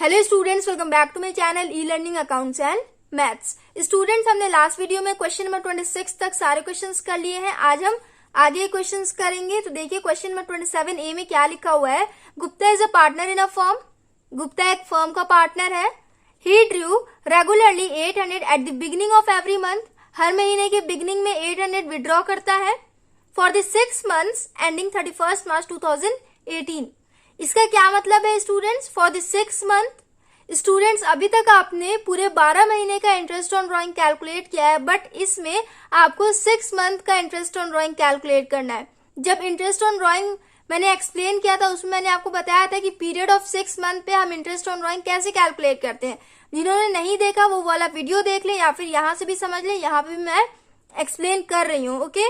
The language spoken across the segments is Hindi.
Hello students, welcome back to my channel e learning accounts and maths. Students, हमने लास्ट वीडियो में क्वेश्चन नंबर 26 तक सारे क्वेश्चंस कर लिए हैं। आज हम आगे क्वेश्चंस करेंगे। तो देखिए क्वेश्चन नंबर 27 ए में क्या लिखा हुआ है। Gupta is a partner in a firm. Gupta एक फर्म का पार्टनर है। He drew regularly 800 at the beginning of every month. हर महीने के बिगिनिंग में 800 विड्रॉ करता है for the 6 months ending 31 March 2018। इसका क्या मतलब है students? For the 6 month students, अभी तक आपने पूरे 12 महीने का इंटरेस्ट ऑन ड्राइंग कैलकुलेट किया है, बट इसमें आपको 6 month का इंटरेस्ट ऑन ड्राइंग कैलकुलेट करना है। जब इंटरेस्ट ऑन ड्राइंग मैंने एक्सप्लेन किया था, उसमें मैंने आपको बताया था कि पीरियड ऑफ 6 month पे हम इंटरेस्ट ऑन ड्राइंग कैसे कैलकुलेट करते हैं। जिन्होंने नहीं देखा वो वाला वीडियो देख ले, या फिर यहाँ से भी समझ ले, यहाँ पे भी मैं एक्सप्लेन कर रही हूँ। ओके,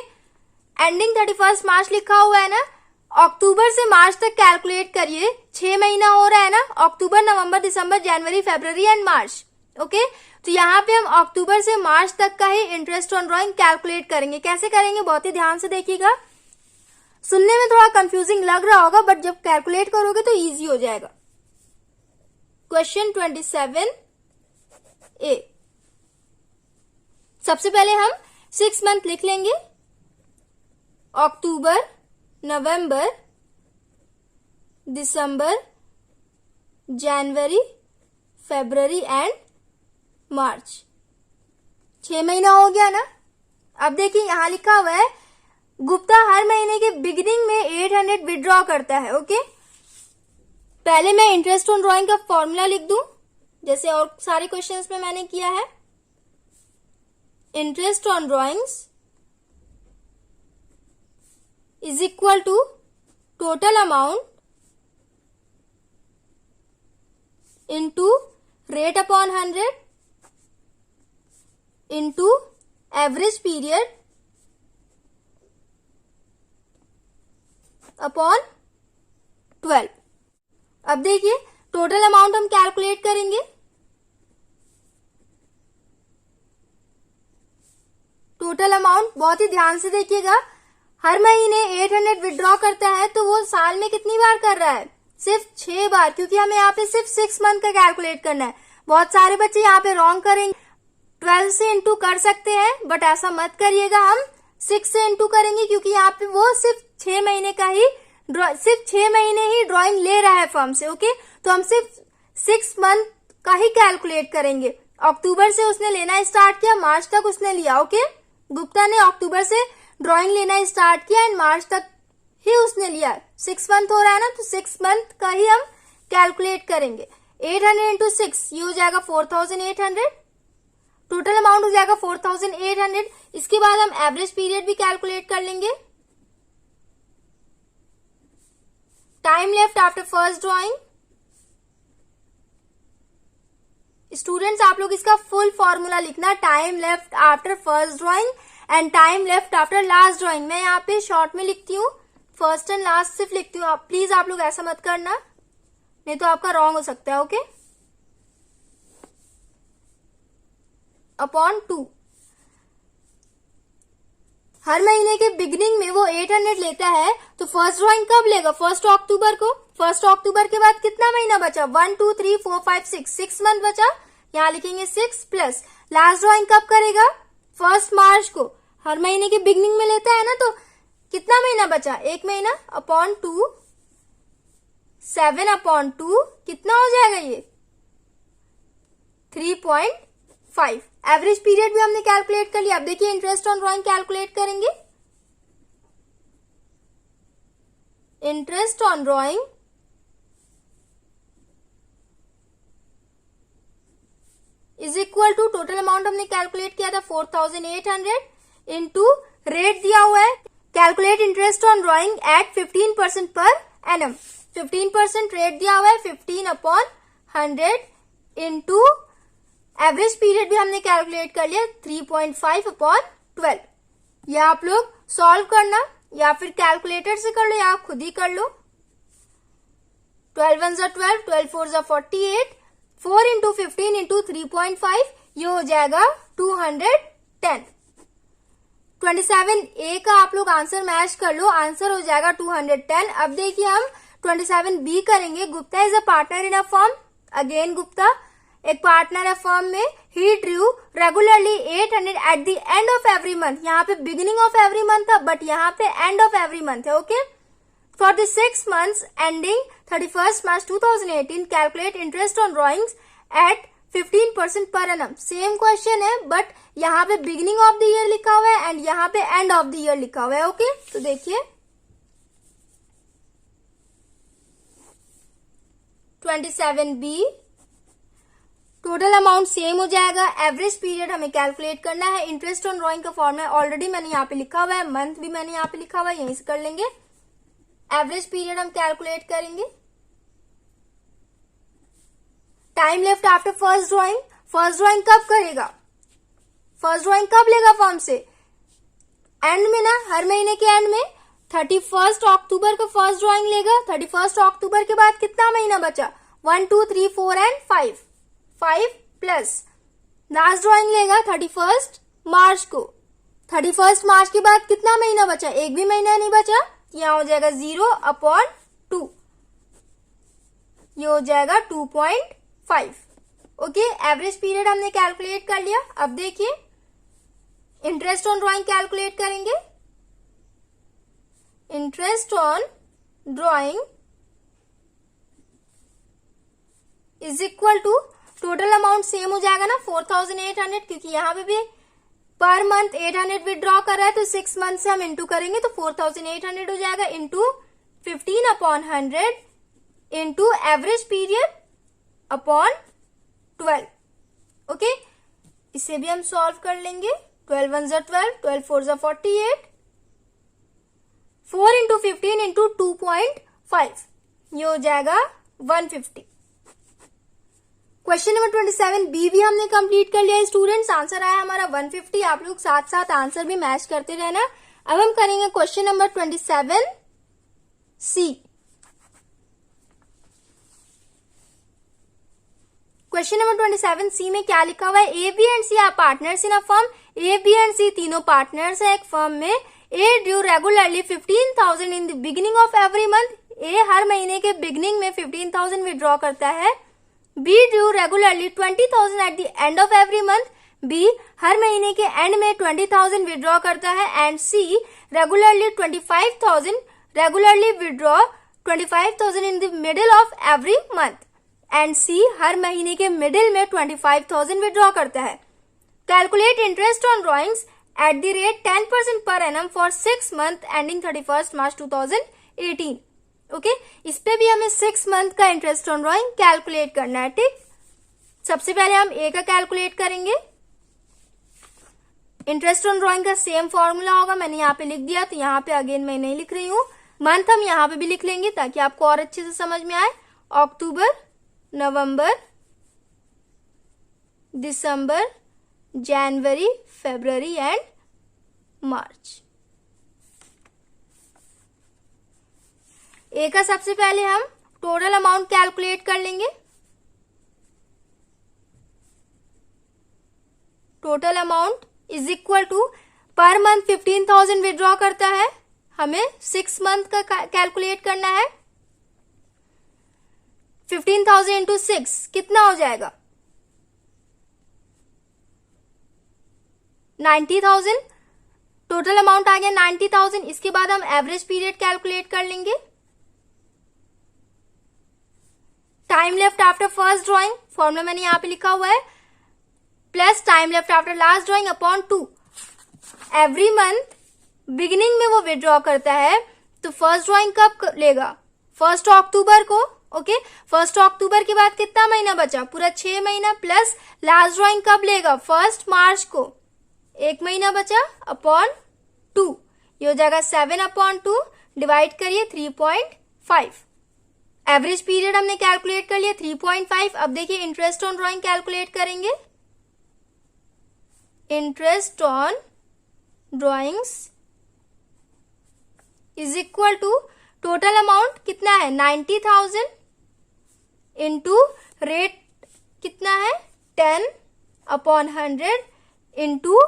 एंडिंग 31 मार्च लिखा हुआ है ना, अक्टूबर से मार्च तक कैलकुलेट करिए। 6 महीना हो रहा है ना, अक्टूबर, नवंबर, दिसंबर, जनवरी, फरवरी एंड मार्च। ओके, तो यहाँ पे हम अक्टूबर से मार्च तक का ही इंटरेस्ट ऑन ड्राइंग कैलकुलेट करेंगे। कैसे करेंगे बहुत ही ध्यान से देखिएगा। सुनने में थोड़ा कंफ्यूजिंग लग रहा होगा, बट जब कैलकुलेट करोगे तो इजी हो जाएगा। क्वेश्चन 27 ए, सबसे पहले हम 6 month लिख लेंगे। अक्टूबर, नवंबर, दिसंबर, जनवरी, फरवरी एंड मार्च। 6 महीना हो गया ना। अब देखिए यहां लिखा हुआ है गुप्ता हर महीने के बिगिनिंग में 800 विड्रॉ करता है। ओके, पहले मैं इंटरेस्ट ऑन ड्राइंग का फॉर्मूला लिख दूं, जैसे और सारे क्वेश्चंस में मैंने किया है। Interest on drawings is equal to total amount into rate upon 100 into average period upon 12। अब देखिए टोटल अमाउंट हम कैलकुलेट करेंगे। टोटल अमाउंट बहुत ही ध्यान से देखिएगा। हर महीने 800 विड्रॉ करता है, तो वो साल में कितनी बार कर रहा है? सिर्फ 6 बार, क्योंकि हमें यहाँ पे सिर्फ 6 month का कैलकुलेट करना है। बहुत सारे बच्चे यहाँ पे रॉन्ग करेंगे। 12 से इंटू कर सकते हैं, बट ऐसा मत करिएगा। हम 6 से इंटू करेंगे, क्योंकि यहाँ पे वो सिर्फ 6 महीने का ही सिर्फ 6 महीने ही ड्रॉइंग ले रहा है फर्म से। ओके, तो हम सिर्फ 6 month का ही कैलकुलेट करेंगे। अक्टूबर से उसने लेना स्टार्ट किया, मार्च तक उसने लिया। ओके, गुप्ता ने अक्टूबर से ड्राइंग लेना स्टार्ट किया एंड मार्च तक ही उसने लिया। 6 month हो रहा है ना, तो 6 month का ही हम कैलकुलेट करेंगे। 800 इंटू 6 ये हो जाएगा 4800। टोटल अमाउंट हो जाएगा 4800। इसके बाद हम एवरेज पीरियड भी कैलकुलेट कर लेंगे। Time left after first drawing. Students, आप लोग इसका फुल फॉर्मूला लिखना, time left after first drawing and time left after last drawing. मैं यहाँ पे शॉर्ट में लिखती हूँ, फर्स्ट एंड लास्ट सिर्फ लिखती हूँ। प्लीज आप लोग ऐसा मत करना, नहीं तो आपका रॉन्ग हो सकता है। Okay, upon 2। हर महीने के बिगिनिंग में वो 800 लेता है, तो फर्स्ट ड्राइंग कब लेगा? 1 अक्टूबर को। 1 अक्टूबर के बाद कितना महीना बचा? 1 2 3 4 5 6 month बचा। यहाँ लिखेंगे 6 प्लस लास्ट ड्राइंग कब करेगा? 1 मार्च को। हर महीने के बिगिनिंग में लेता है ना, तो कितना महीना बचा? 1 महीना। अपॉन 2, 7 अपॉन 2 कितना हो जाएगा ये? 3.5। एवरेज पीरियड भी हमने कैलकुलेट कर लिया। अब देखिए इंटरेस्ट ऑन ड्राइंग कैलकुलेट करेंगे। Interest on drawing is equal to total amount हमने कैलकुलेट किया था 4800 इंटू रेट दिया हुआ है। Calculate interest on drawing at 15% per annum. 15% rate दिया हुआ है, 15 अपॉन 100 इंटू एवरेज पीरियड भी हमने कैलकुलेट कर लिया 3.5 अपॉन 12। या आप लोग सॉल्व करना, या फिर कैलकुलेटर से कर लो, या आप खुद ही कर लो। 12 1 12, 12 4 48, 4 इंटू 15 इंटू 3.5 ये हो जाएगा 210। 27 ए का आप लोग आंसर मैच कर लो, आंसर हो जाएगा 210। अब देखिए हम 27 बी करेंगे। Gupta is a partner in a firm. Again Gupta एक पार्टनर है फर्म में, he drew regularly 800 at the end of every month. यहाँ पे बिगिनिंग ऑफ एवरी मंथ था, बट यहाँ पे एंड ऑफ एवरी मंथ है। Okay, for the 6 months ending 31st March 2018 calculate interest on drawings at 15% पर एनम। सेम क्वेश्चन है, बट यहाँ पे बिगिनिंग ऑफ द ईयर लिखा हुआ है एंड यहाँ पे एंड ऑफ द ईयर लिखा हुआ है। ओके, तो देखिए 27B टोटल अमाउंट सेम हो जाएगा। एवरेज पीरियड हमें कैलकुलेट करना है। इंटरेस्ट ऑन ड्रॉइंग का फॉर्मूला ऑलरेडी मैंने यहाँ पे लिखा हुआ है, मंथ भी मैंने यहाँ पे लिखा हुआ है, यहीं से कर लेंगे। एवरेज पीरियड हम कैलकुलेट करेंगे। Time left after first drawing, first drawing कब करेगा, फर्स्ट ड्रॉइंग कब लेगा फॉर्म से, एंड में ना, हर महीने के एंड में 31 अक्टूबर को फर्स्ट ड्रॉइंग लेगा। 31 अक्टूबर के बाद कितना महीना बचा, 1 2 3 4 एंड 5 प्लस लास्ट ड्रॉइंग लेगा 31 मार्च को। 31 मार्च के बाद कितना महीना बचा, एक भी महीना नहीं बचा, यहां हो जाएगा 0/2, ये हो जाएगा 2.5। ओके, एवरेज पीरियड हमने कैलकुलेट कर लिया। अब देखिए इंटरेस्ट ऑन ड्रॉइंग कैलकुलेट करेंगे। Interest on drawing is equal to total amount same हो जाएगा ना 4800, क्योंकि यहाँ पे भी पर मंथ 800 विड्रॉ कर रहा है, तो 6 मंथ से हम इंटू करेंगे तो 4800 हो जाएगा, into 15/100 into average period upon 12। Okay, इसे भी हम सॉल्व कर लेंगे। 12 1 12, 12 4 48, 4 इंटू 15 इंटू 2.5, ये हो जाएगा 150। क्वेश्चन नंबर 27 बी भी हमने कंप्लीट कर लिया स्टूडेंट्स। आंसर आया हमारा 150। आप लोग साथ साथ आंसर भी मैच करते रहना। अब हम करेंगे question number 27 C. Question number 27 C में क्या लिखा हुआ है, A B and C are partners in a firm. A B and C तीनों पार्टनर्स है एक फर्म में। A due regularly 15,000 in the beginning of every month. A हर महीने के बिगिनिंग में 15,000 विड्रॉ करता है। B due regularly 20,000 at the end of every month. B हर महीने के एंड में 20,000 विड्रॉ करता है। And C regularly 25,000 regularly withdraw 25,000 in the middle of every month. And C हर महीने के मिडिल में 25,000 विड्रॉ करता है। Calculate interest on drawings at the rate 10% per annum for 6 month ending 31 March 2018। Okay, इस पे भी हमें 6 मंथ का इंटरेस्ट ऑन ड्रॉइंग कैलकुलेट करना है। ठीक, सबसे पहले हम ए का कैलकुलेट करेंगे। इंटरेस्ट ऑन ड्रॉइंग का सेम फॉर्मूला होगा, मैंने यहाँ पे लिख दिया, तो यहाँ पे अगेन मैं नहीं लिख रही हूँ। मंथ हम यहाँ पे भी लिख लेंगे ताकि आपको और अच्छे से समझ में आए। अक्टूबर, नवंबर, दिसंबर, जनवरी, फरवरी एंड मार्च। ए का सबसे पहले हम टोटल अमाउंट कैलकुलेट कर लेंगे। Total amount is equal to per month 15,000 withdraw करता है, हमें 6 मंथ का कैलकुलेट करना है। 15,000 इंटू 6 कितना हो जाएगा, 90,000। टोटल अमाउंट आ गया 90,000। इसके बाद हम एवरेज पीरियड कैलकुलेट कर लेंगे। Time left after first drawing, formula मैंने यहाँ पे लिखा हुआ है, plus time left after last drawing upon 2। Every month beginning में वो विड्रॉ करता है, तो फर्स्ट ड्रॉइंग कब लेगा, 1 अक्टूबर को। ओके, 1 अक्टूबर के बाद कितना महीना बचा, पूरा 6 महीना, प्लस लास्ट ड्रॉइंग कब लेगा, 1 मार्च को, 1 महीना बचा, अपॉन 2, ये हो जाएगा 7/2। डिवाइड करिए 3.5। एवरेज पीरियड हमने कैलकुलेट कर लिया 3.5। अब देखिए इंटरेस्ट ऑन ड्रॉइंग कैलकुलेट करेंगे। Interest on drawings is equal to total amount कितना है 90,000 इंटू रेट कितना है 10/100 इंटू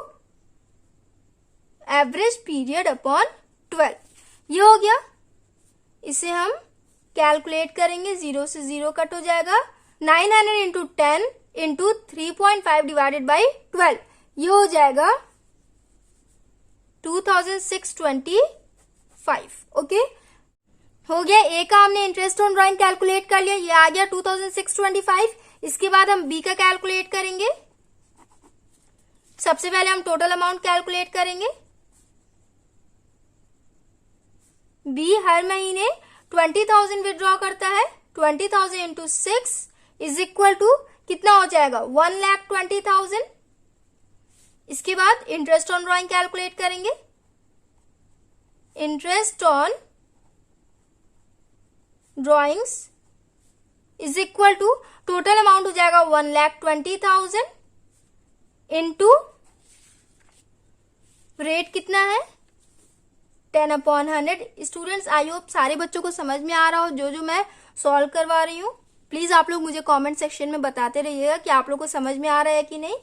एवरेज पीरियड अपॉन 12। ये हो गया। इसे हम कैलकुलेट करेंगे, 0 से 0 कट हो जाएगा, 900 इंटू 10 इंटू 3.5 डिवाइडेड बाई 12, ये हो जाएगा 2625। ओके, हो गया। ए का हमने इंटरेस्ट ऑन ड्राइंग कैलकुलेट कर लिया, ये आ गया 2625। इसके बाद हम बी का कैलकुलेट करेंगे। सबसे पहले हम टोटल अमाउंट कैलकुलेट करेंगे। बी हर महीने 20,000 विड्रॉ करता है। 20,000 इंटू 6 इज इक्वल टू कितना हो जाएगा, 1,20,000। इसके बाद इंटरेस्ट ऑन ड्राइंग कैलकुलेट करेंगे। Interest on drawings is equal to total amount हो जाएगा 1,20,000 इंटू रेट कितना है 10/100। स्टूडेंट्स, आई होप सारे बच्चों को समझ में आ रहा हो जो मैं सॉल्व करवा रही हूँ। प्लीज आप लोग मुझे कमेंट सेक्शन में बताते रहिएगा कि आप लोग को समझ में आ रहा है कि नहीं।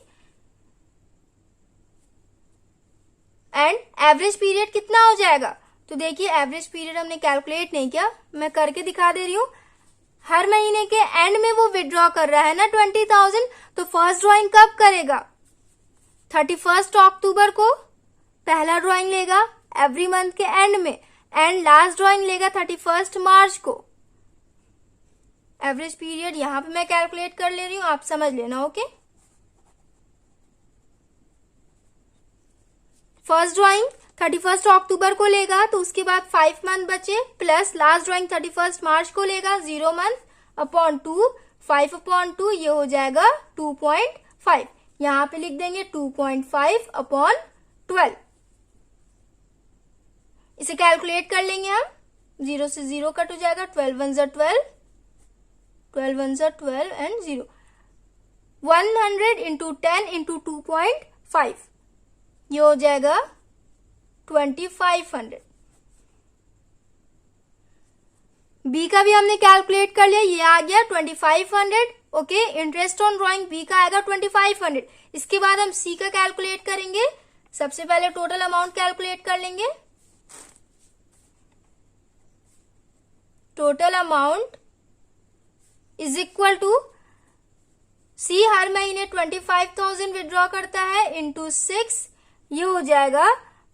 एंड एवरेज पीरियड कितना हो जाएगा, तो देखिए एवरेज पीरियड हमने कैलकुलेट नहीं किया, मैं करके दिखा दे रही हूँ। हर महीने के एंड में वो विड्रॉ कर रहा है ना 20,000, तो फर्स्ट ड्राइंग कब करेगा, 31 अक्टूबर को पहला ड्राइंग लेगा एवरी मंथ के एंड में, एंड लास्ट ड्राइंग लेगा 31 मार्च को। एवरेज पीरियड यहां पे मैं कैलकुलेट कर ले रही हूं, आप समझ लेना। ओके, फर्स्ट ड्राइंग 31 अक्टूबर को लेगा, तो उसके बाद 5 मंथ बचे, प्लस लास्ट ड्राइंग 31 मार्च को लेगा, 0 मंथ अपॉन 2, 5/2, ये हो जाएगा 2.5। यहां पे लिख देंगे 2.5 अपॉन 12। इसे कैलकुलेट कर लेंगे हम, 0 से 0 कट हो जाएगा, 12 1 ज़ा 12, 12 1 ज़ा 12 एंड 0। 100 इंटू 10 इंटू 2.5, ये हो जाएगा 2500। बी का भी हमने कैलकुलेट कर लिया, ये आ गया 2500। Okay, interest on drawing B का आएगा 2500। इसके बाद हम सी का कैलकुलेट करेंगे। सबसे पहले टोटल अमाउंट कैलकुलेट कर लेंगे। Total amount is equal to, C हर महीने 25,000 विड्रॉ करता है इंटू 6, ये हो जाएगा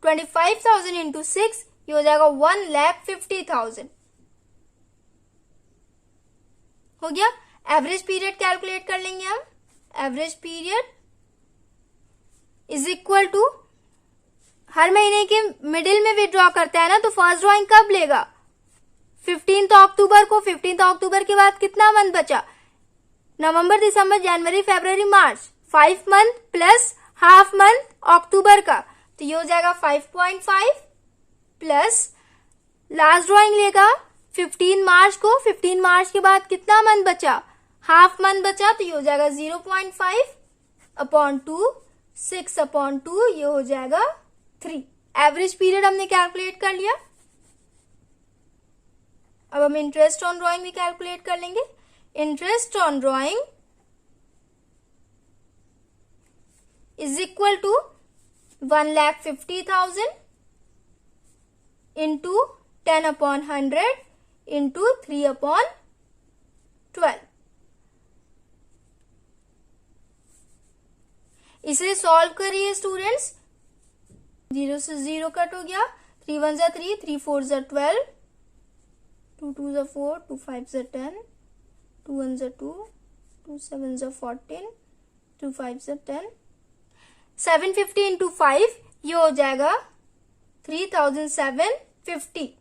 25,000 इंटू 6, ये हो जाएगा 1,50,000। हो गया। एवरेज पीरियड कैलकुलेट कर लेंगे हम। Average period is equal to, हर महीने के मिडिल में विड्रॉ करता है ना, तो फर्स्ट ड्राइंग कब लेगा, 15 अक्टूबर को। 15 अक्टूबर के बाद कितना मंथ बचा, नवंबर, दिसंबर, जनवरी, फरवरी, मार्च, 5 मंथ प्लस हाफ मंथ अक्टूबर का, तो ये हो जाएगा 5.5, प्लस लास्ट ड्राइंग लेगा 15 मार्च को। 15 मार्च के बाद कितना मंथ बचा, हाफ मंथ बचा, तो ये हो जाएगा 0.5 अपॉन 2, 6/2, ये हो जाएगा 3। एवरेज पीरियड हमने कैलकुलेट कर लिया। अब हम इंटरेस्ट ऑन ड्राइंग भी कैलकुलेट कर लेंगे। Interest on drawing is equal to 1,50,000 into 10/100 into 3/12। इसे सॉल्व करिए स्टूडेंट्स। 0 से 0 कट हो गया, 3 1 ज़ा 3, 3 4 ज़ा 12, 2 2 ज़ा 4, 2 5 ज़ा 10, 2 1 ज़ा 2, 2 7 ज़ा 14, 2 5 ज़ा 10, 750 इंटू 5, ये हो जाएगा 3,750।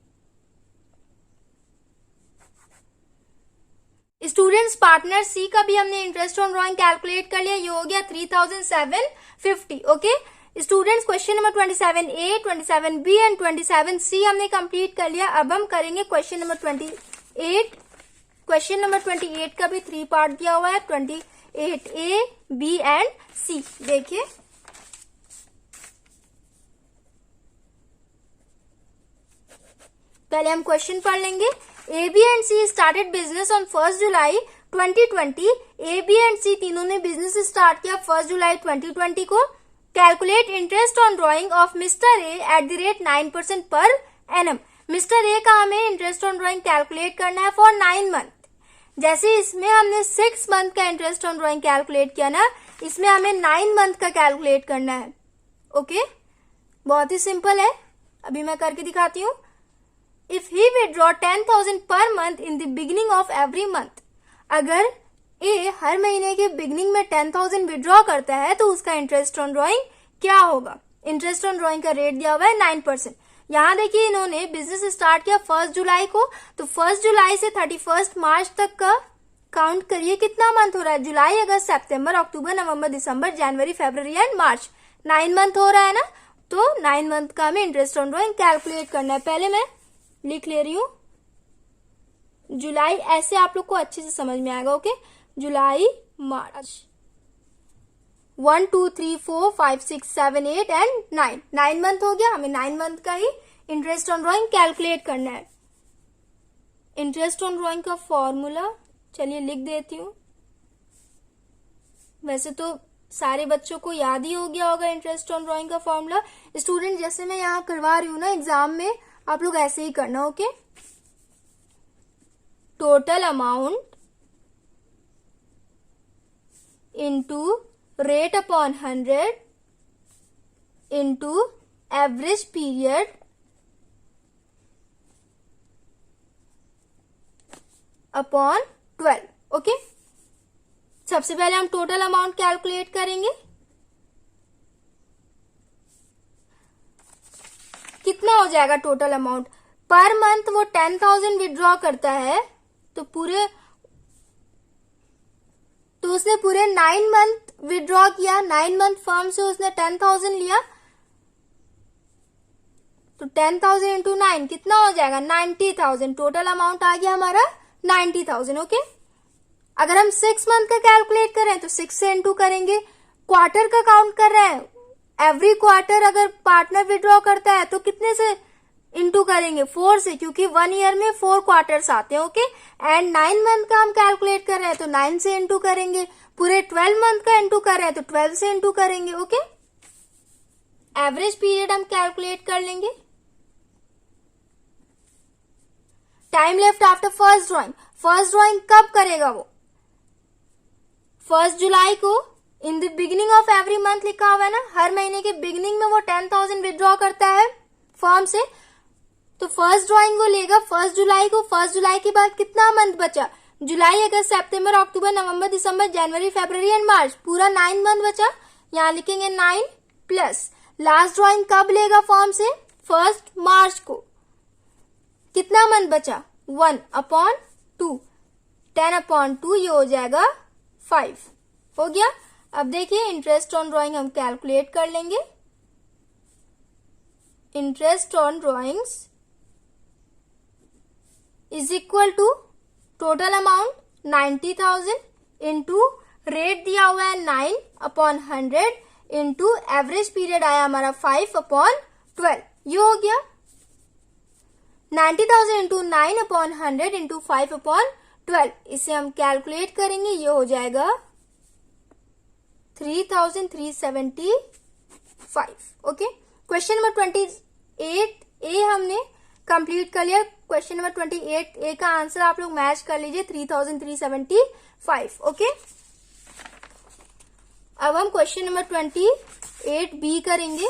स्टूडेंट्स, पार्टनर सी का भी हमने इंटरेस्ट ऑन ड्राइंग कैलकुलेट कर लिया, ये हो गया 3,750। Okay students, question number 27A, 27B and 27C हमने कंप्लीट कर लिया। अब हम करेंगे क्वेश्चन नंबर 28। क्वेश्चन नंबर 28 का भी 3 पार्ट दिया हुआ है, 28A, B एंड C। देखिए, पहले हम क्वेश्चन पढ़ लेंगे। A, B and C started business on 1 July 2020। A, B and C तीनों ने बिजनेस स्टार्ट किया 1 जुलाई 2020 को। Calculate interest on drying of mister A eight the rate 9% per annum. Mister A का हमें इंटरेस्ट ऑन ड्राइंग कैलकुलेट करना है फॉर 9 मंथ। जैसे इसमें हमने 6 मंथ का इंटरेस्ट ऑन ड्रॉइंग कैलकुलेट किया ना, इसमें हमें 9 मंथ का कैलकुलेट करना है। ओके, बहुत ही सिंपल है, अभी मैं करके दिखाती हूँ। If he withdraw 10,000 per month in the beginning of every month, अगर ए हर महीने के बिगिनिंग में 10,000 विड्रॉ करता है तो उसका इंटरेस्ट ऑन ड्रॉइंग क्या होगा। इंटरेस्ट ऑन ड्रॉइंग का रेट दिया हुआ है 9%। यहाँ देखिए इन्होंने बिजनेस स्टार्ट किया 1 जुलाई को, तो 1 जुलाई से 31 मार्च तक का काउंट करिए कितना मंथ हो रहा है। जुलाई, अगस्त, सितंबर, अक्टूबर, नवंबर, दिसंबर, जनवरी, फरवरी एंड मार्च, 9 मंथ हो रहा है ना। तो 9 मंथ का हमें इंटरेस्ट ऑन ड्रॉइंग कैलकुलेट करना है। पहले मैं लिख ले रही हूं जुलाई, ऐसे आप लोग को अच्छे से समझ में आएगा। Okay, July, March, 1 2 3 4 5 6 7 8 and 9 month हो गया। हमें 9 मंथ का ही इंटरेस्ट ऑन ड्रॉइंग कैलकुलेट करना है। इंटरेस्ट ऑन ड्रॉइंग का फॉर्मूला चलिए लिख देती हूँ। वैसे तो सारे बच्चों को याद ही हो गया होगा इंटरेस्ट ऑन ड्रॉइंग का फॉर्मूला। स्टूडेंट जैसे मैं यहाँ करवा रही हूँ ना एग्जाम में, आप लोग ऐसे ही करना। Okay, total amount into rate upon 100 into average period upon 12। Okay, सबसे पहले हम टोटल अमाउंट कैलकुलेट करेंगे। कितना हो जाएगा टोटल अमाउंट पर मंथ। वो 10,000 विड्रॉ करता है तो उसने पूरे 9 मंथ विड्रॉ किया। 9 मंथ फर्म से उसने 10,000 लिया, तो 10,000 इंटू 9 कितना हो जाएगा 90,000। टोटल अमाउंट आ गया हमारा 90,000। ओके, अगर हम 6 मंथ का कैलकुलेट कर रहे हैं तो 6 से इंटू करेंगे। क्वार्टर का काउंट कर रहे हैं, एवरी क्वार्टर अगर पार्टनर विड्रॉ करता है तो कितने से इंटू करेंगे 4 से, क्योंकि 1 ईयर में 4 क्वार्टर्स आते हैं। ओके, एंड 9 मंथ का हम कैलकुलेट कर रहे हैं तो 9 से इंटू करेंगे। पूरे 12 मंथ का इंटू कर रहे हैं तो 12 से इंटू करेंगे। ओके, एवरेज पीरियड हम कैलकुलेट कर लेंगे। Time left after first drawing, first drawing कब करेगा वो 1 जुलाई को। इन the beginning of every month लिखा हुआ है ना, हर महीने के बिगिनिंग में वो 10,000 विड्रॉ करता है फर्म से, तो फर्स्ट ड्रॉइंग वो लेगा 1 जुलाई को। 1 जुलाई के बाद कितना मंथ बचा, जुलाई, अगस्त, सितंबर, अक्टूबर, नवंबर, दिसंबर, जनवरी, फरवरी एंड मार्च, पूरा 9 मंथ बचा। यहाँ लिखेंगे 9 प्लस लास्ट ड्रॉइंग कब लेगा फर्म से 1 मार्च को। कितना मंथ बचा 1/2, 10/2, ये हो जाएगा 5। हो गया। अब देखिए इंटरेस्ट ऑन ड्रॉइंग हम कैलकुलेट कर लेंगे। Interest on drawings is equal to total amount 90,000 into rate दिया हुआ है 9/100 इंटू एवरेज पीरियड आया हमारा 5/12। ये हो गया 90,000 इंटू 9/100 इंटू 5/12। इसे हम कैलकुलेट करेंगे, ये हो जाएगा 3,375। ओके, क्वेश्चन नंबर 28 हमने कंप्लीट कर लिया। क्वेश्चन नंबर 28 का आंसर आप लोग मैच कर लीजिए 3,375। ओके, अब हम क्वेश्चन नंबर 28 करेंगे।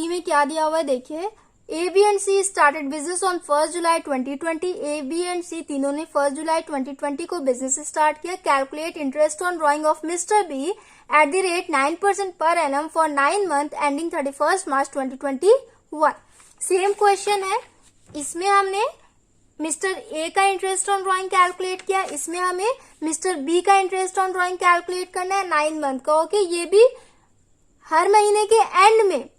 में क्या दिया हुआ है देखिए। A B and C started business on 1 July 2020। A B and C तीनों ने 1 जुलाई 2020 को बिजनेस स्टार्ट किया। Calculate interest on drawing of mister B at the rate 9% पर annum for 9 month ending 31 March 2021। Same question है, इसमें हमने मिस्टर ए का इंटरेस्ट ऑन ड्रॉइंग कैलकुलेट किया, इसमें हमें मिस्टर बी का इंटरेस्ट ऑन ड्रॉइंग कैलकुलेट करना है 9 मंथ का। ओके, ये भी हर महीने के एंड में।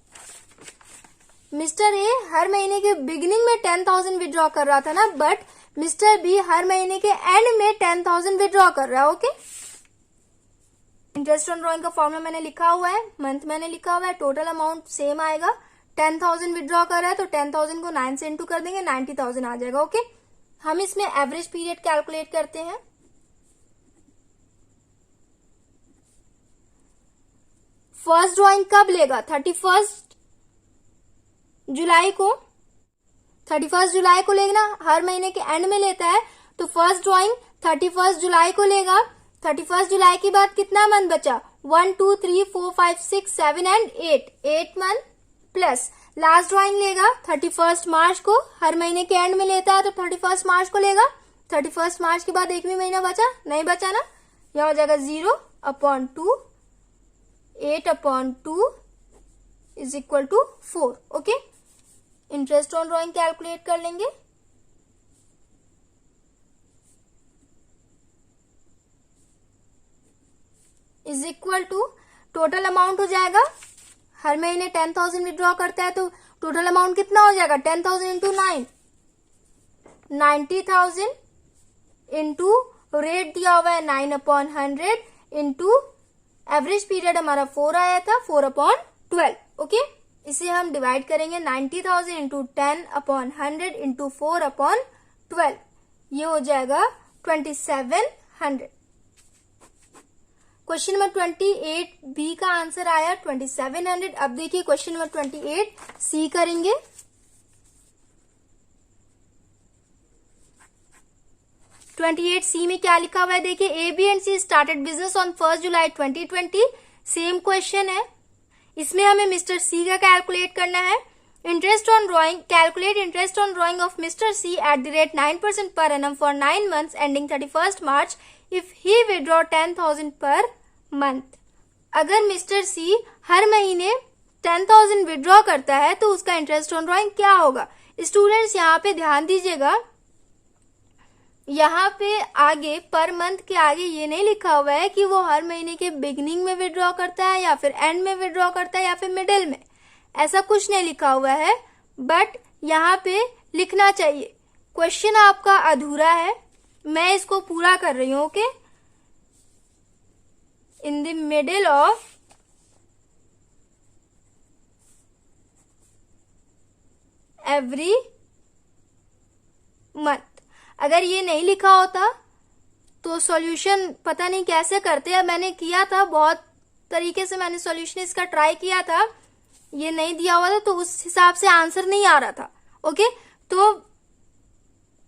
मिस्टर ए हर महीने के बिगिनिंग में 10,000 विड्रॉ कर रहा था ना, बट मिस्टर बी हर महीने के एंड में 10,000 विड्रॉ कर रहा है। ओके, इंटरेस्ट ऑन ड्रॉइंग का फॉर्मूला मैंने लिखा हुआ है, मंथ मैंने लिखा हुआ है, टोटल अमाउंट सेम आएगा। 10,000 विड्रॉ कर रहा है तो 10,000 को 9 से इंटू कर देंगे, 90,000 आ जाएगा। ओके, हम इसमें एवरेज पीरियड कैलकुलेट करते हैं। फर्स्ट ड्राइंग कब लेगा? 31 जुलाई को। 31 जुलाई को लेगा, हर महीने के एंड में लेता है, तो फर्स्ट ड्राइंग 31 जुलाई को लेगा। 31 जुलाई के बाद कितना मंथ बचा? 1 2 3 4 5 6 7 and 8 month, plus last drawing लेगा 31 मार्च को, हर महीने के एंड में लेता है तो 31 मार्च को लेगा। 31 मार्च के बाद एक भी महीना बचा नहीं, बचा ना, यह हो जाएगा 0/2, 8/2 is equal to 4। Okay, interest on drawing calculate कर लेंगे। Is equal to total amount हो जाएगा, हर महीने 10,000 विड्रॉ करता है तो टोटल अमाउंट कितना हो जाएगा? 10,000 इंटू 9, 90,000 इंटू रेट दिया हुआ है 9/100 इंटू एवरेज पीरियड हमारा 4 आया था, 4/12। ओके, इसे हम डिवाइड करेंगे 90,000 इंटू 10/100 इंटू 4/12, ये हो जाएगा 2700। क्वेश्चन नंबर 28 बी का आंसर आया 2700। अब देखिए क्वेश्चन नंबर 28 सी करेंगे। सी में क्या लिखा हुआ है देखिए, A B and C started business on 1 July 2020। Same question है, इसमें हमें मिस्टर सी का कैलकुलेट करना है। Interest on drawing, calculate interest on drawing of Mister C at the rate 9% पर annum for 9 months ending 31 March if he withdraw 10,000 per month. अगर मिस्टर सी हर महीने 10,000 विड्रॉ करता है तो उसका इंटरेस्ट ऑन ड्रॉइंग क्या होगा? स्टूडेंट्स यहाँ पे ध्यान दीजिएगा, यहाँ पे आगे पर मंथ के आगे ये नहीं लिखा हुआ है कि वो हर महीने के बिगिनिंग में विड्रॉ करता है या फिर एंड में विड्रॉ करता है या फिर मिडिल में, ऐसा कुछ नहीं लिखा हुआ है, बट यहाँ पे लिखना चाहिए। क्वेश्चन आपका अधूरा है, मैं इसको पूरा कर रही हूँ। Okay, in the middle of every month. अगर ये नहीं लिखा होता तो सॉल्यूशन पता नहीं कैसे करते। अब मैंने किया था, बहुत तरीके से मैंने सॉल्यूशन इसका ट्राई किया था, ये नहीं दिया हुआ था तो उस हिसाब से आंसर नहीं आ रहा था। ओके, तो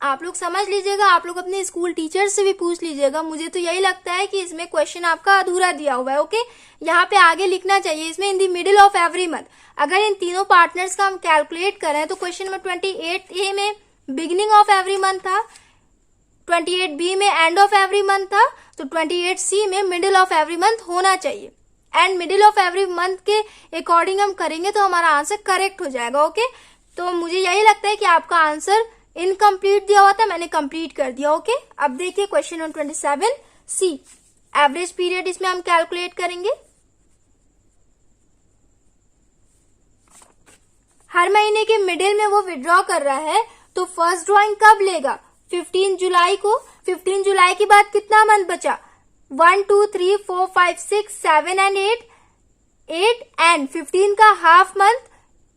आप लोग समझ लीजिएगा, आप लोग अपने स्कूल टीचर से भी पूछ लीजिएगा। मुझे तो यही लगता है कि इसमें क्वेश्चन आपका अधूरा दिया हुआ है। ओके, यहाँ पे आगे लिखना चाहिए इसमें इन the middle of every month. अगर इन तीनों पार्टनर्स का हम कैलकुलेट करें तो क्वेश्चन नंबर 28 ए में बिगिनिंग ऑफ एवरी मंथ था, 28 बी में एंड ऑफ एवरी मंथ था, तो 28 सी में मिडिल ऑफ एवरी मंथ होना चाहिए। And middle of every month के अकॉर्डिंग हम करेंगे तो हमारा आंसर करेक्ट हो जाएगा। ओके, तो मुझे यही लगता है कि आपका आंसर इनकम्प्लीट दिया हुआ था, मैंने कंप्लीट कर दिया। ओके, अब देखिए क्वेश्चन नंबर 27 सी, एवरेज पीरियड इसमें हम कैलकुलेट करेंगे। हर महीने के मिडिल में वो विड्रॉ कर रहा है तो फर्स्ट ड्रॉइंग कब लेगा? 15 जुलाई को। 15 जुलाई के बाद कितना मंथ बचा? 1 2 3 4 5 6 7 एंड 8 एंड 15 का हाफ मंथ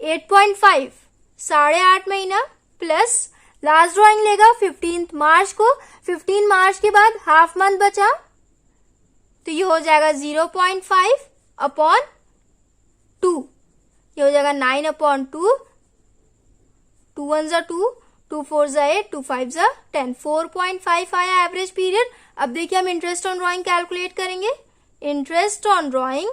8.5, 8.5 महीना, प्लस लास्ट ड्रॉइंग लेगा 15 मार्च को। 15 मार्च के बाद हाफ मंथ बचा तो ये हो जाएगा 0.5/2, ये हो जाएगा 9/2, 2 1 जा 2, 2 4 जा 8, 2 5 जा 10, 4.5 आया एवरेज पीरियड। अब देखिए हम इंटरेस्ट ऑन ड्रॉइंग कैलकुलेट करेंगे। Interest on drawing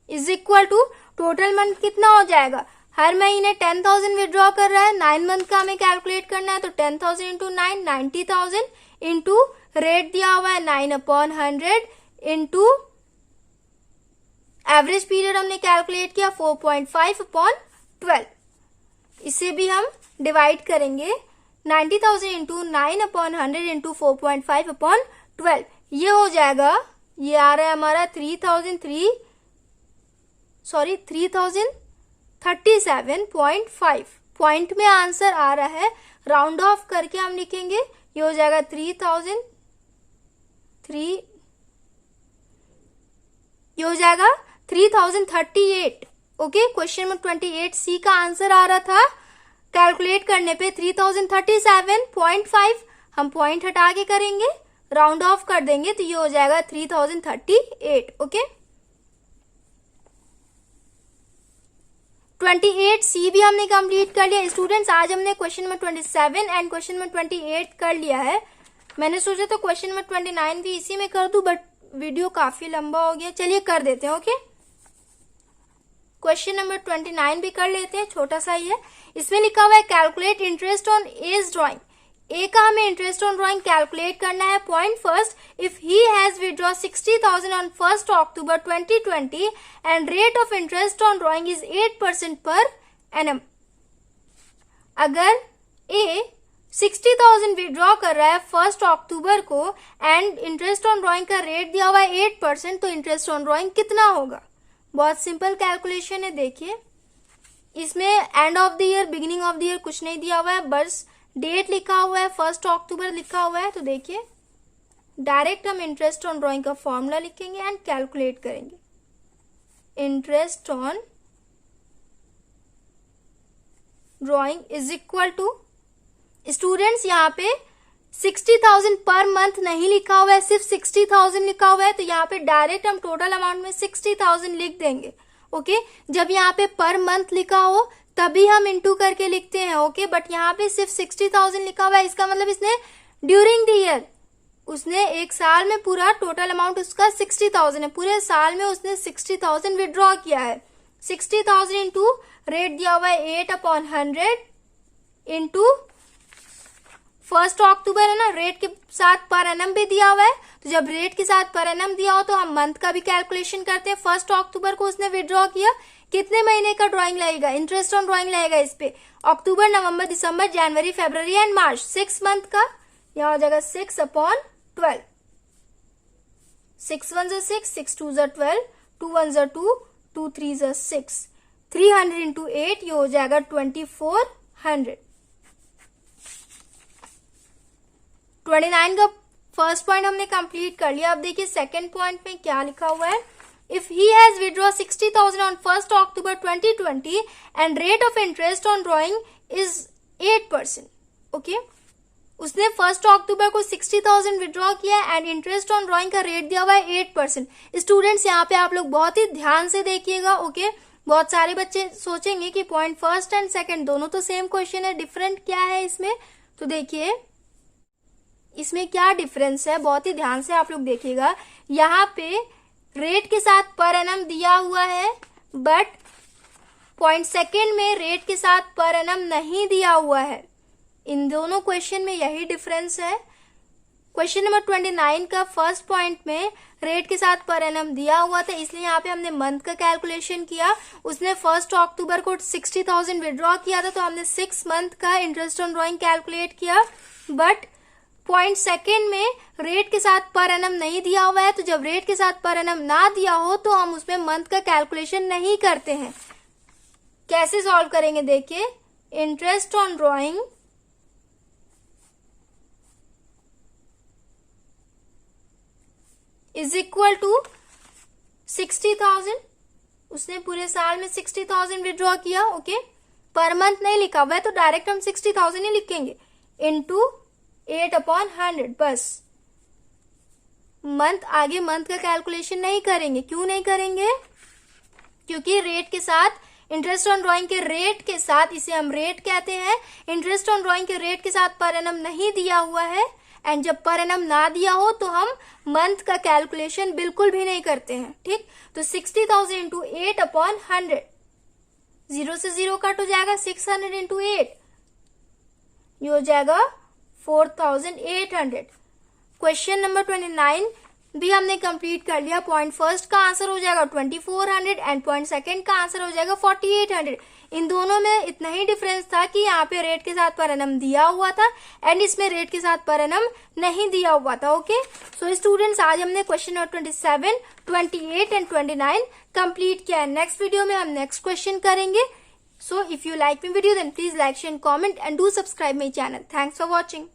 is equal to total month कितना हो जाएगा? हर महीने 10,000 विड्रॉ कर रहा है, 9 मंथ का हमें कैलकुलेट करना है तो 10,000 इंटू 9, 90,000 इंटू रेट दिया हुआ है 9/100 इंटू एवरेज पीरियड हमने कैलकुलेट किया 4.5/12। इसे भी हम डिवाइड करेंगे 90,000 इंटू 9/100 इंटू 4.5/12, ये हो जाएगा, ये आ रहा है हमारा 3037.5 पॉइंट में आंसर आ रहा है। राउंड ऑफ करके हम लिखेंगे, ये हो जाएगा 3003, ये हो जाएगा 3038। ओके, क्वेश्चन नंबर 28 सी का आंसर आ रहा था कैलकुलेट करने पे 3037.5। हम पॉइंट हटा के करेंगे, राउंड ऑफ कर देंगे तो ये हो जाएगा 3038। ओके, 28C भी हमने कंप्लीट कर लिया। स्टूडेंट्स आज हमने question number 27 and question number 28 कर लिया है। मैंने सोचा तो क्वेश्चन नंबर 29 भी इसी में कर दूं, बट वीडियो काफी लंबा हो गया, चलिए कर देते हैं। ओके, क्वेश्चन नंबर 29 भी कर लेते हैं, छोटा सा ही है। इसमें लिखा हुआ है calculate interest on A's drawing. A का हमें इंटरेस्ट ऑन ड्राइंग कैलकुलेट करना है। Point first, if he has withdraw 60,000 on 1 October 2020 and rate of interest on drawing is 8% per annum. अगर ए 60,000 विड्रॉ कर रहा है 1 अक्टूबर को एंड इंटरेस्ट ऑन ड्राइंग का रेट दिया हुआ है 8%, तो इंटरेस्ट ऑन ड्राइंग कितना होगा? बहुत सिंपल कैलकुलेशन है। देखिए, इसमें end of the year, beginning of the year कुछ नहीं दिया हुआ है, बस डेट लिखा हुआ है, 1 अक्टूबर लिखा हुआ है। तो देखिए, डायरेक्ट हम इंटरेस्ट ऑन ड्राइंग का फॉर्मूला लिखेंगे एंड कैलकुलेट करेंगे। Interest on drawing is equal to, students यहाँ पे 60,000 पर मंथ नहीं लिखा हुआ है, सिर्फ 60,000 लिखा हुआ है, तो यहाँ पे डायरेक्ट हम टोटल अमाउंट में 60,000 लिख देंगे। ओके, जब यहाँ पे पर मंथ लिखा हो तभी हम इंटू करके लिखते हैं। ओके, बट यहाँ पे सिर्फ 60,000 लिखा हुआ है, इसका मतलब इसने ड्यूरिंग द ईयर, उसने एक साल में पूरा टोटल अमाउंट उसका 60,000 है, पूरे साल में उसने 60,000 विड्रॉ किया है। 60,000 इंटू रेट दिया हुआ है 8/100 इंटू 1 अक्टूबर है ना, रेट के साथ पर एनम भी दिया हुआ है। तो जब रेट के साथ पर एनम दिया हो तो हम मंथ का भी कैलकुलेशन करते हैं। 1 अक्टूबर को उसने विड्रॉ किया, कितने महीने का ड्राइंग लगेगा, इंटरेस्ट ऑन ड्राइंग लगेगा इस पे, अक्टूबर, नवंबर, दिसंबर, जनवरी, फरवरी एंड मार्च, 6 मंथ का। यहाँ हो जाएगा 6/12। 6 1 6, 6 2 12, 2 1 2, 2 3 6, 300 इंटू 8, ये हो जाएगा 2400। 29 का फर्स्ट पॉइंट हमने कंप्लीट कर लिया। अब देखिए सेकंड पॉइंट में क्या लिखा हुआ है। If he has withdraw 60,000 on 1 October 2020 and rate of interest on drawing is 8%। Okay, उसने 1 अक्टूबर को 60,000 विड्रॉ किया एंड इंटरेस्ट ऑन ड्राइंग का रेट दिया हुआ है 8%। स्टूडेंट्स यहाँ पे आप लोग बहुत ही ध्यान से देखिएगा। ओके, बहुत सारे बच्चे सोचेंगे कि पॉइंट फर्स्ट एंड सेकंड दोनों तो सेम क्वेश्चन है, डिफरेंट क्या है इसमें? तो देखिए इसमें क्या डिफरेंस है, बहुत ही ध्यान से आप लोग देखिएगा। यहाँ पे रेट के साथ पर एनम दिया हुआ है, बट पॉइंट सेकंड में रेट के साथ पर एनम नहीं दिया हुआ है। इन दोनों क्वेश्चन में यही डिफरेंस है। क्वेश्चन नंबर 29 का फर्स्ट पॉइंट में रेट के साथ पर एनम दिया हुआ था, इसलिए यहाँ पे हमने मंथ का कैलकुलेशन किया। उसने 1 अक्टूबर को 60,000 विड्रॉ किया था, तो हमने 6 मंथ का इंटरेस्ट ऑन ड्राइंग कैलकुलेट किया। बट पॉइंट सेकेंड में रेट के साथ पर एनम नहीं दिया हुआ है, तो जब रेट के साथ पर एनम ना दिया हो तो हम उसमें मंथ का कैलकुलेशन नहीं करते हैं। कैसे सॉल्व करेंगे? देखिए, interest on drawing is equal to 60,000, उसने पूरे साल में 60,000 विड्रॉ किया। ओके, पर मंथ नहीं लिखा हुआ है तो डायरेक्ट हम 60,000 ही लिखेंगे, इंटू 8/100। बस मंथ, आगे मंथ का कैलकुलेशन नहीं करेंगे। क्यों नहीं करेंगे? क्योंकि रेट के साथ, इंटरेस्ट ऑन ड्राइंग के रेट के साथ, इसे हम रेट कहते हैं, इंटरेस्ट ऑन ड्राइंग के रेट के साथ पर एनम नहीं दिया हुआ है, एंड जब पर एनम ना दिया हो तो हम मंथ का कैलकुलेशन बिल्कुल भी नहीं करते हैं। ठीक, तो 60,000 इंटू 8/100, 0 से 0 कट हो जाएगा, 600 इंटू 8, ये हो जाएगा 4,800। क्वेश्चन नंबर 29 भी हमने कंप्लीट कर लिया। पॉइंट फर्स्ट का आंसर हो जाएगा 2400 एंड पॉइंट सेकंड का आंसर हो जाएगा 4800। इन दोनों में इतना ही डिफरेंस था कि यहाँ पे रेट के साथ पर एनम दिया हुआ था एंड इसमें रेट के साथ पर एनम नहीं दिया हुआ था। ओके, सो स्टूडेंट्स आज हमने क्वेश्चन नंबर 27, 28 एंड 29 कंप्लीट किया है। नेक्स्ट वीडियो में हम नेक्स्ट क्वेश्चन करेंगे। So if you like my video then please like, share and comment and do subscribe my channel. Thanks for watching.